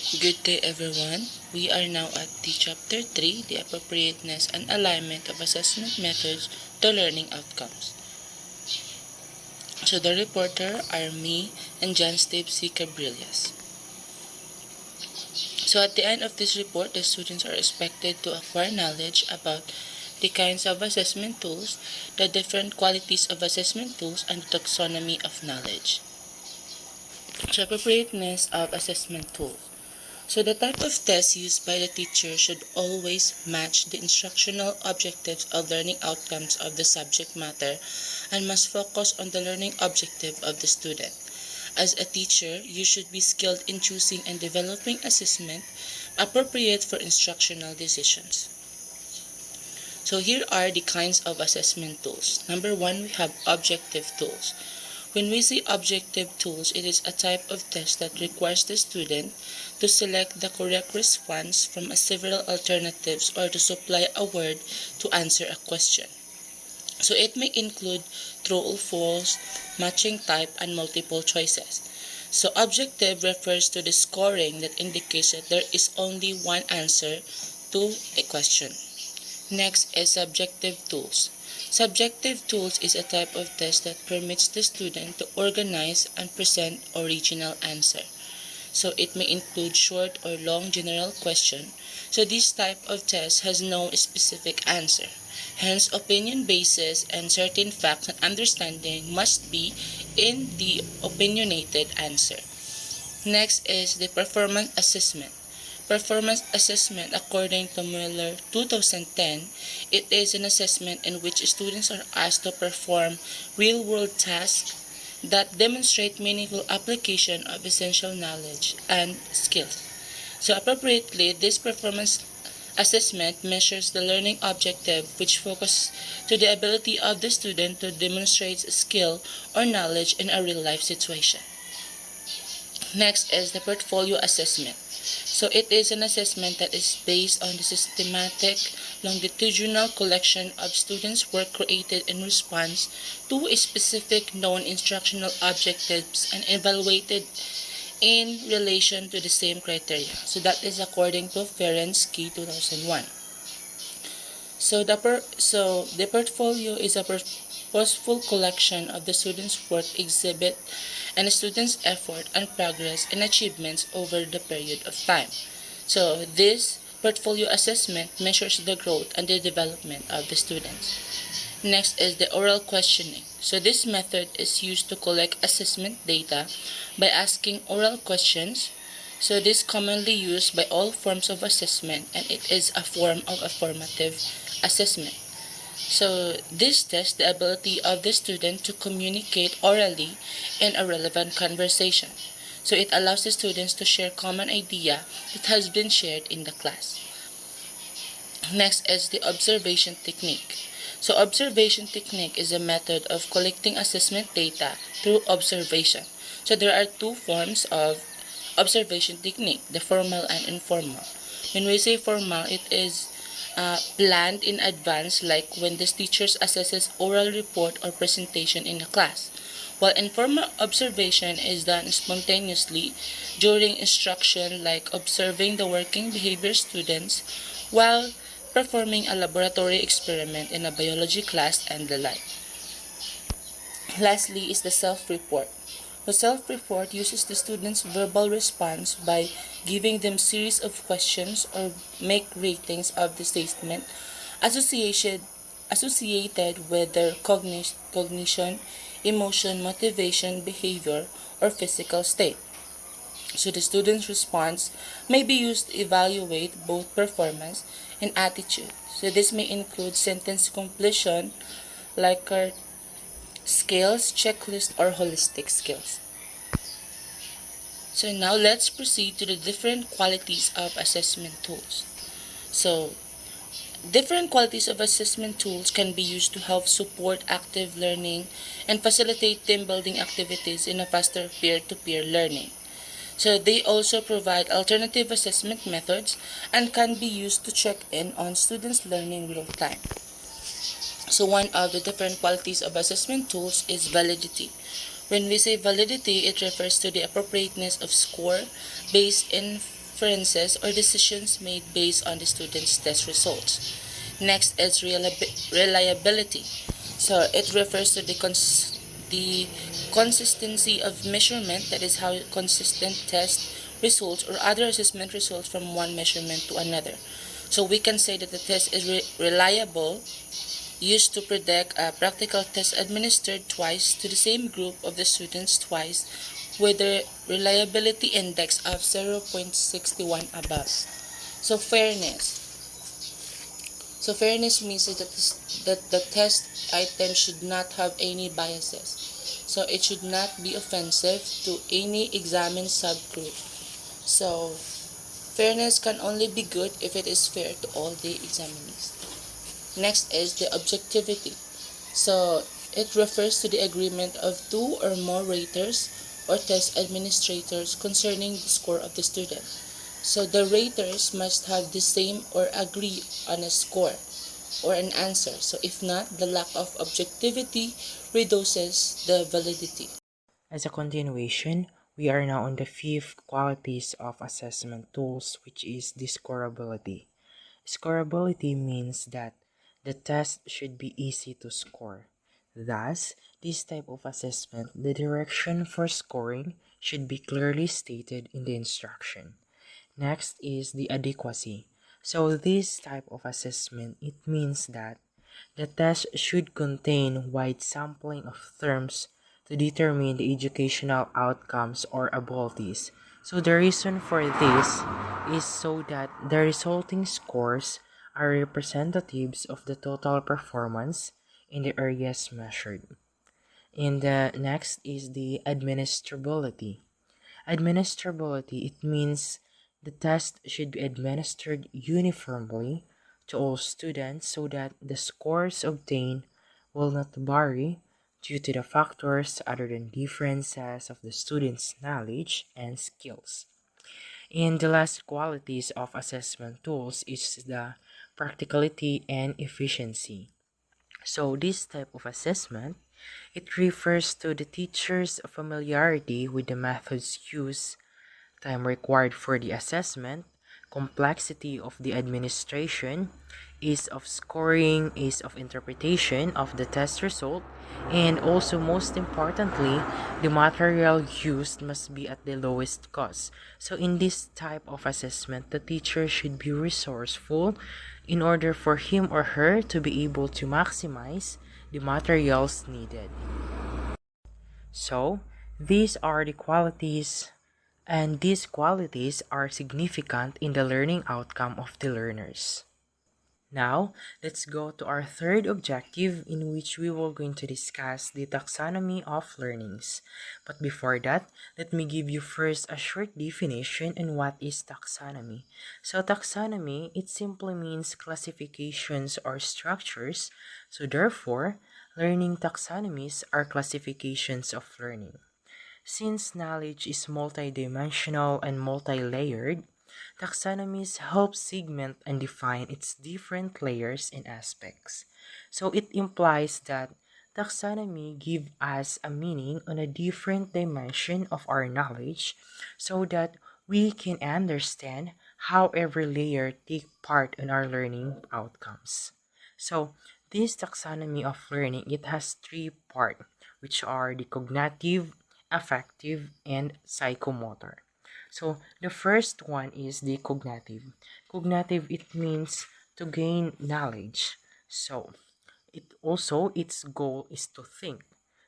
Good day everyone. We are now at the chapter 3, the appropriateness and alignment of assessment methods to learning outcomes. So the reporter are me and John Steve C. Cabrillas. So at the end of this report, the students are expected to acquire knowledge about the kinds of assessment tools, the different qualities of assessment tools, and the taxonomy of knowledge. So appropriateness of assessment tools. So the type of test used by the teacher should always match the instructional objectives of learning outcomes of the subject matter and must focus on the learning objective of the student. As a teacher, you should be skilled in choosing and developing assessment appropriate for instructional decisions. So here are the kinds of assessment tools. Number 1, we have objective tools. When we say objective tools, it is a type of test that requires the student to select the correct response from several alternatives or to supply a word to answer a question. So it may include true or false, matching type, and multiple choices. So objective refers to the scoring that indicates that there is only one answer to a question. Next is subjective tools. Subjective tools is a type of test that permits the student to organize and present original answer. So it may include short or long general question. So this type of test has no specific answer. Hence, opinion basis and certain facts and understanding must be in the opinionated answer. Next is the performance assessment. Performance assessment, according to Mueller 2010, it is an assessment in which students are asked to perform real-world tasks that demonstrate meaningful application of essential knowledge and skills. So appropriately, this performance assessment measures the learning objective, which focuses to the ability of the student to demonstrate skill or knowledge in a real-life situation. Next is the portfolio assessment. So it is an assessment that is based on the systematic, longitudinal collection of students' work created in response to a specific known instructional objectives and evaluated in relation to the same criteria. So that is according to Ferenczi 2001. So the portfolio is a purposeful collection of the students' work exhibit and the students' effort and progress and achievements over the period of time. So this portfolio assessment measures the growth and the development of the students. Next is the oral questioning. So this method is used to collect assessment data by asking oral questions. So this is commonly used by all forms of assessment and it is a form of a formative assessment. So this tests the ability of the student to communicate orally in a relevant conversation. So it allows the students to share common idea that has been shared in the class. Next is the observation technique. So observation technique is a method of collecting assessment data through observation. So there are two forms of observation technique, the formal and informal. When we say formal, it is planned in advance, like when the teacher assesses oral report or presentation in a class, while informal observation is done spontaneously during instruction, like observing the working behavior students while performing a laboratory experiment in a biology class and the like. Lastly is the self-report. The self-report uses the student's verbal response by giving them series of questions or make ratings of the statement associated with their cognition, emotion, motivation, behavior, or physical state. So the student's response may be used to evaluate both performance and attitude. So this may include sentence completion, Likert skills, checklist, or holistic skills. So now let's proceed to the different qualities of assessment tools. So different qualities of assessment tools can be used to help support active learning and facilitate team building activities in a faster peer-to-peer learning. So they also provide alternative assessment methods and can be used to check in on students' learning real time. So one of the different qualities of assessment tools is validity. When we say validity, it refers to the appropriateness of score based in inferences or decisions made based on the student's test results. Next is reliability. So it refers to the consistency of measurement, that is how consistent test results or other assessment results from one measurement to another. So we can say that the test is reliable, used to predict a practical test administered twice to the same group of the students twice with a reliability index of 0.61 above. So fairness. So fairness means that the test item should not have any biases. So it should not be offensive to any examined subgroup. So fairness can only be good if it is fair to all the examinees. Next is the objectivity. So it refers to the agreement of two or more raters or test administrators concerning the score of the student. So the raters must have the same or agree on a score or an answer. So if not, the lack of objectivity reduces the validity. As a continuation, we are now on the fifth qualities of assessment tools, which is the scorability. Scorability means that the test should be easy to score. Thus, this type of assessment, the direction for scoring should be clearly stated in the instruction. Next is the adequacy. So this type of assessment, it means that the test should contain wide sampling of terms to determine the educational outcomes or abilities. So the reason for this is so that the resulting scores are representatives of the total performance in the areas measured. And the next is the administrability. Administrability, it means the test should be administered uniformly to all students so that the scores obtained will not vary due to the factors other than differences of the student's knowledge and skills. And the last qualities of assessment tools is the practicality and efficiency. So this type of assessment, it refers to the teacher's familiarity with the methods used, time required for the assessment, complexity of the administration, ease of scoring, ease of interpretation of the test result, and also most importantly, the material used must be at the lowest cost. So in this type of assessment, the teacher should be resourceful in order for him or her to be able to maximize the materials needed. So, these are the qualities, and these qualities are significant in the learning outcome of the learners. Now, let's go to our third objective in which we will going to discuss the taxonomy of learnings. But before that, let me give you first a short definition on what is taxonomy. So taxonomy, it simply means classifications or structures. So therefore, learning taxonomies are classifications of learning. Since knowledge is multidimensional and multi-layered, taxonomies help segment and define its different layers and aspects. So it implies that taxonomy give us a meaning on a different dimension of our knowledge so that we can understand how every layer take part in our learning outcomes. So this taxonomy of learning, it has three parts, which are the cognitive, affective, and psychomotor. So the first one is the cognitive. Cognitive, it means to gain knowledge. So it also, its goal is to think.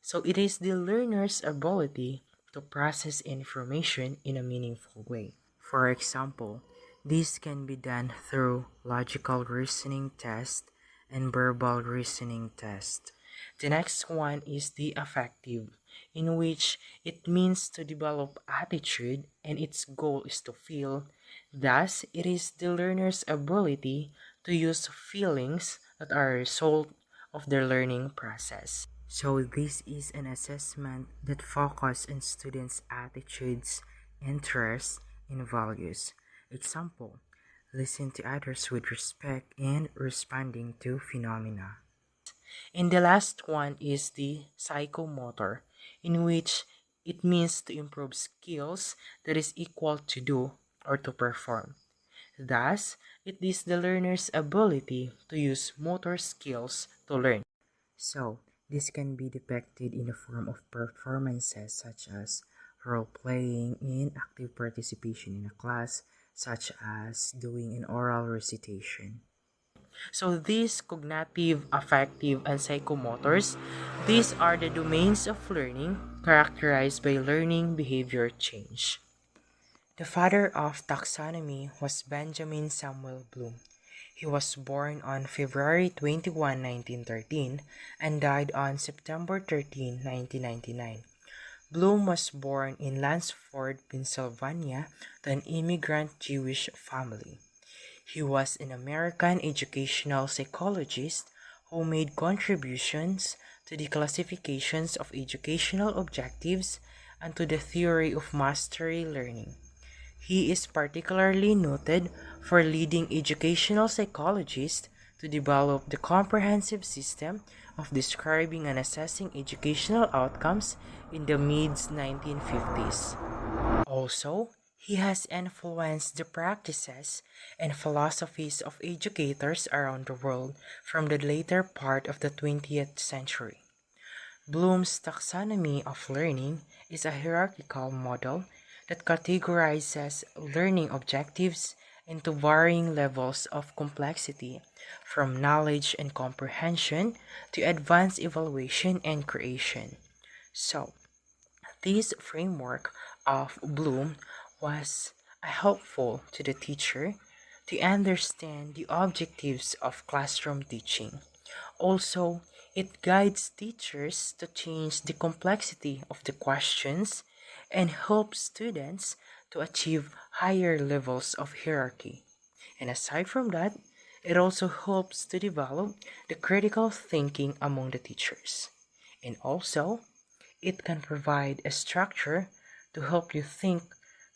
So it is the learner's ability to process information in a meaningful way. For example, this can be done through logical reasoning test and verbal reasoning test. The next one is the affective, in which it means to develop attitude and its goal is to feel. Thus, it is the learner's ability to use feelings that are a result of their learning process. So this is an assessment that focuses on students' attitudes, interests, and values. Example, listen to others with respect and responding to phenomena. And the last one is the psychomotor, in which it means to improve skills that is equal to do or to perform. Thus, it is the learner's ability to use motor skills to learn. So, this can be depicted in the form of performances such as role playing in active participation in a class, such as doing an oral recitation. So, these cognitive, affective, and psychomotors, these are the domains of learning characterized by learning behavior change. The father of taxonomy was Benjamin Samuel Bloom. He was born on February 21, 1913, and died on September 13, 1999. Bloom was born in Lansford, Pennsylvania, to an immigrant Jewish family. He was an American educational psychologist who made contributions to the classifications of educational objectives and to the theory of mastery learning. He is particularly noted for leading educational psychologists to develop the comprehensive system of describing and assessing educational outcomes in the mid 1950s. Also, he has influenced the practices and philosophies of educators around the world from the later part of the 20th century. Bloom's taxonomy of learning is a hierarchical model that categorizes learning objectives into varying levels of complexity, from knowledge and comprehension to advanced evaluation and creation. So, this framework of Bloom was helpful to the teacher to understand the objectives of classroom teaching. Also, it guides teachers to change the complexity of the questions and helps students to achieve higher levels of hierarchy. And aside from that, it also helps to develop the critical thinking among the teachers. And also, it can provide a structure to help you think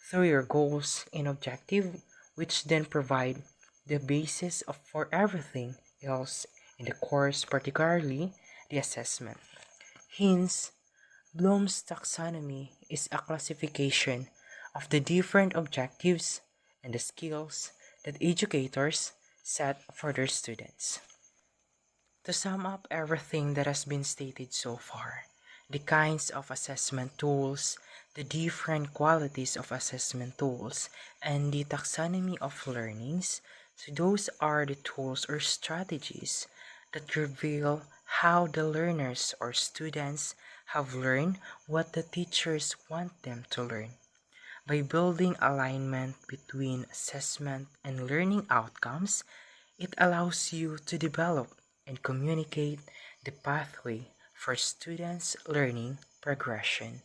through your goals and objective, which then provide the basis for everything else in the course, particularly the assessment. Hence, Bloom's taxonomy is a classification of the different objectives and the skills that educators set for their students. To sum up everything that has been stated so far, the kinds of assessment tools, the different qualities of assessment tools, and the taxonomy of learnings, so those are the tools or strategies that reveal how the learners or students have learned what the teachers want them to learn. By building alignment between assessment and learning outcomes, it allows you to develop and communicate the pathway for students' learning progression.